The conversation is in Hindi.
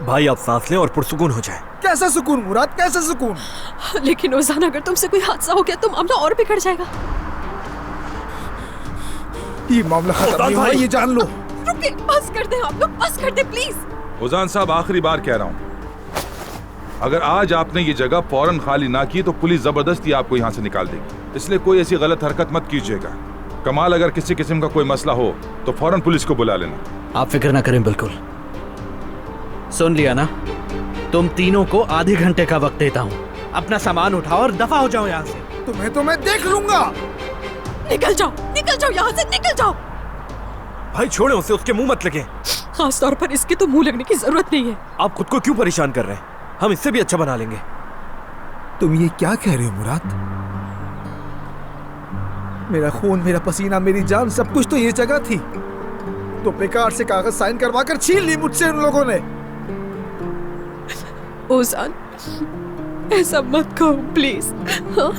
भाई आप सांस लें और पुरसुकून हो जाए। कैसा सुकून मुराद, कैसा सुकून? लेकिन ओजान, अगर तुमसे कोई हादसा हो गया तो मामला और बिगड़ जाएगा। ये मामला खत्म नहीं हुआ, ये जान लो। रुकिए, बस कर दे आप लोग, बस कर दे प्लीज। उजान साहब, आखिरी बार कह रहा हूँ, अगर आज आपने ये जगह फौरन खाली ना की तो पुलिस जबरदस्ती आपको यहाँ से निकाल देगी। इसलिए कोई ऐसी गलत हरकत मत कीजिएगा। कमाल, अगर किसी किस्म का कोई मसला हो तो फौरन पुलिस को बुला लेना। आप फिक्र ना करें, बिल्कुल। सुन लिया ना, तुम तीनों को आधे घंटे का वक्त देता हूँ। अपना सामान उठाओ और दफा हो जाओ यहाँ से। तुम्हें तो मैं देख लूंगा। निकल जाओ यहाँ से, निकल जाओ। भाई छोड़े उसे, उसके मुंह मत लगे। खास तौर पर इसके तो मुंह लगने की जरूरत नहीं है। आप खुद को क्यों परेशान कर रहे हैं? हम इससे भी अच्छा बना लेंगे। तुम ये क्या कह रहे हो मुराद? मेरा खून, मेरा पसीना, मेरी जान, सब कुछ तो ये जगह थी। तो बेकार से कागज साइन करवा कर छीन ली मुझसे उन लोगों ने। ओजान, ऐसा मत कहो प्लीज। हाँ?